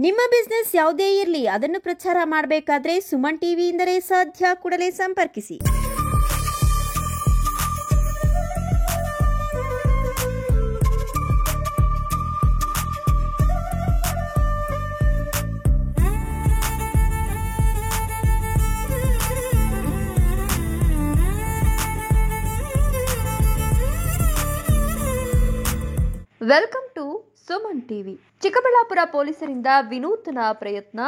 ನಿಮ್ಮ ಬಿಸ್ನೆಸ್ ಯಾವುದೇ ಇರಲಿ ಅದನ್ನು ಪ್ರಚಾರ ಮಾಡಬೇಕಾದ್ರೆ ಸುಮನ್ ಟಿವಿಯಿಂದಲೇ ಸಾಧ್ಯ. ಕೂಡಲೇ ಸಂಪರ್ಕಿಸಿ. Welcome to Suman TV. Chikkaballapur ಪೊಲೀಸರಿಂದ ವಿನೂತನ ಪ್ರಯತ್ನ.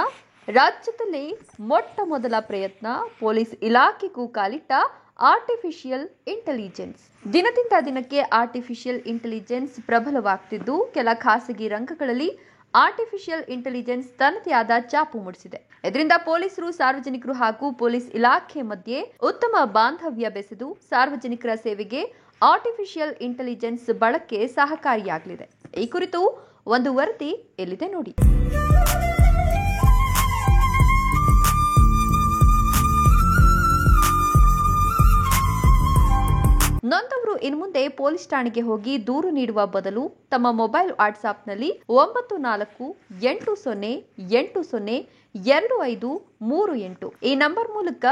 ರಾಜ್ಯದಲ್ಲಿ ಮೊಟ್ಟ ಮೊದಲ ಪ್ರಯತ್ನ. ಪೊಲೀಸ್ ಇಲಾಖೆಗೂ ಕಾಲಿಟ್ಟ ಆರ್ಟಿಫಿಷಿಯಲ್ ಇಂಟೆಲಿಜೆನ್ಸ್. ದಿನದಿಂದ ದಿನಕ್ಕೆ ಆರ್ಟಿಫಿಷಿಯಲ್ ಇಂಟೆಲಿಜೆನ್ಸ್ ಪ್ರಬಲವಾಗ್ತಿದ್ದು ಕೆಲ ಖಾಸಗಿ ರಂಗಗಳಲ್ಲಿ ಆರ್ಟಿಫಿಷಿಯಲ್ ಇಂಟೆಲಿಜೆನ್ಸ್ ತನ್ನದೇ ಆದ ಚಾಪು ಮೂಡಿಸಿದೆ. ಇದರಿಂದ ಪೊಲೀಸರು, ಸಾರ್ವಜನಿಕರು ಹಾಗೂ ಪೊಲೀಸ್ ಇಲಾಖೆ ಮಧ್ಯೆ ಉತ್ತಮ ಬಾಂಧವ್ಯ ಬೆಸೆದು ಸಾರ್ವಜನಿಕರ ಸೇವೆಗೆ ಆರ್ಟಿಫಿಷಿಯಲ್ ಇಂಟೆಲಿಜೆನ್ಸ್ ಬಳಕೆ ಸಹಕಾರಿಯಾಗಲಿದೆ. ಈ ಕುರಿತು ಒಂದು ವರದಿ ಎಲ್ಲಿದೆ ನೋಡಿ. ನೊಂದವರು ಇನ್ಮುಂದೆ ಪೊಲೀಸ್ ಠಾಣೆಗೆ ಹೋಗಿ ದೂರು ನೀಡುವ ಬದಲು ತಮ್ಮ ಮೊಬೈಲ್ ವಾಟ್ಸ್ಆಪ್ನಲ್ಲಿ 9480802538 ಈ ನಂಬರ್ ಮೂಲಕ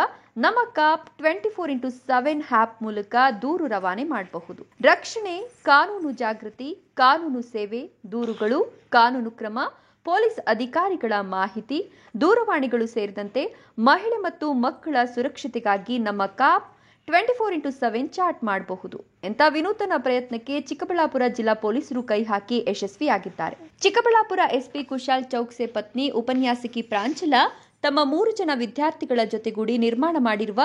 ನಮ್ಮ ಕಾಪ್ 24x7 ಆ್ಯಪ್ ಮೂಲಕ ದೂರು ರವಾನೆ ಮಾಡಬಹುದು. ರಕ್ಷಣೆ, ಕಾನೂನು ಜಾಗೃತಿ, ಕಾನೂನು ಸೇವೆ, ದೂರುಗಳು, ಕಾನೂನು ಕ್ರಮ, ಪೊಲೀಸ್ ಅಧಿಕಾರಿಗಳ ಮಾಹಿತಿ, ದೂರವಾಣಿಗಳು ಸೇರಿದಂತೆ ಮಹಿಳೆ ಮತ್ತು ಮಕ್ಕಳ ಸುರಕ್ಷತೆಗಾಗಿ ನಮ್ಮ ಕಾಪ್ 24x7 ಚಾಟ್ ಮಾಡಬಹುದು. ಇಂಥ ವಿನೂತನ ಪ್ರಯತ್ನಕ್ಕೆ ಚಿಕ್ಕಬಳ್ಳಾಪುರ ಜಿಲ್ಲಾ ಪೊಲೀಸರು ಕೈ ಹಾಕಿ ಯಶಸ್ವಿಯಾಗಿದ್ದಾರೆ. ಚಿಕ್ಕಬಳ್ಳಾಪುರ ಎಸ್ಪಿ ಕುಶಾಲ್ ಚೌಕ್ಸೆ ಪತ್ನಿ ಉಪನ್ಯಾಸಕಿ ಪ್ರಾಂಚಲ ತಮ್ಮ 3 ಜನ ವಿದ್ಯಾರ್ಥಿಗಳ ಜೊತೆಗೂಡಿ ನಿರ್ಮಾಣ ಮಾಡಿರುವ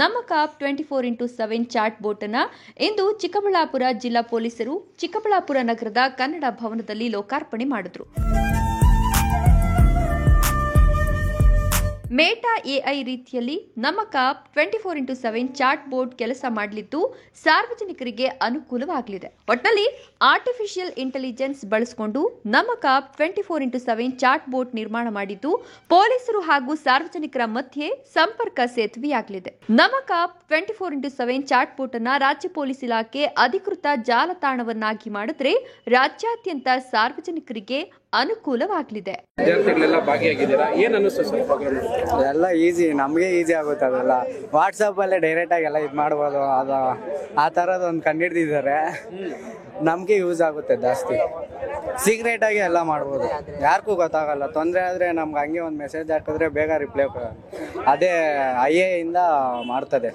ನಮ್ಮ ಕಾಪ್ 24x7 ಚಾಟ್ ಬೋಟ್ ಅನ್ನು ಇಂದು ಚಿಕ್ಕಬಳ್ಳಾಪುರ ಜಿಲ್ಲಾ ಪೊಲೀಸರು ಚಿಕ್ಕಬಳ್ಳಾಪುರ ನಗರದ ಕನ್ನಡ ಭವನದಲ್ಲಿ ಲೋಕಾರ್ಪಣೆ ಮಾಡಿದ್ರು. ಮೇಟಾ ಎಐ ರೀತಿಯಲ್ಲಿ ನಮ್ಮ ಕಾಪ್ 24x7 ಚಾಟ್ ಬೋರ್ಡ್ ಕೆಲಸ ಮಾಡಲಿದ್ದು ಸಾರ್ವಜನಿಕರಿಗೆ ಅನುಕೂಲವಾಗಲಿದೆ. ಒಟ್ಟಿನಲ್ಲಿ ಆರ್ಟಿಫಿಷಿಯಲ್ ಇಂಟೆಲಿಜೆನ್ಸ್ ಬಳಸಿಕೊಂಡು ನಮ್ಮ ಕಾಪ್ 24x7 ಚಾಟ್ ಬೋರ್ಡ್ ನಿರ್ಮಾಣ ಮಾಡಿದ್ದು ಪೊಲೀಸರು ಹಾಗೂ ಸಾರ್ವಜನಿಕರ ಮಧ್ಯೆ ಸಂಪರ್ಕ ಸೇತುವೆಯಾಗಲಿದೆ. ನಮ್ಮ ಕಾಪ್ 24x7 ಚಾಟ್ ಬೋರ್ಡ್ ಅನ್ನ ರಾಜ್ಯ ಪೊಲೀಸ್ ಇಲಾಖೆ ಅಧಿಕೃತ ಜಾಲತಾಣವನ್ನಾಗಿ ಮಾಡಿದ್ರೆ ರಾಜ್ಯಾದ್ಯಂತ ಸಾರ್ವಜನಿಕರಿಗೆ ಅನುಕೂಲವಾಗಲಿದೆ. ಎಲ್ಲ ಈಸಿ, ನಮಗೆ ಈಸಿ ಆಗುತ್ತೆ. ಅದೆಲ್ಲ ವಾಟ್ಸಪ್ ಅಲ್ಲೇ ಡೈರೆಕ್ಟ್ ಆಗಿ ಎಲ್ಲ ಇದು ಮಾಡ್ಬೋದು. ಅದು ಆ ಥರದ್ದು ಒಂದು ಕಂಡಿಡ್ದಿದ್ದಾರೆ. ನಮಗೆ ಯೂಸ್ ಆಗುತ್ತೆ ಜಾಸ್ತಿ. ಸೀಕ್ರೆಟ್ ಆಗಿ ಎಲ್ಲ ಮಾಡ್ಬೋದು, ಯಾರಿಗೂ ಗೊತ್ತಾಗಲ್ಲ. ತೊಂದರೆ ಆದರೆ ನಮ್ಗೆ ಹಂಗೆ ಒಂದು ಮೆಸೇಜ್ ಹಾಕಿದ್ರೆ ಬೇಗ ರಿಪ್ಲೈ ಅದೇ IA ಇಂದ ಮಾಡ್ತದೆ.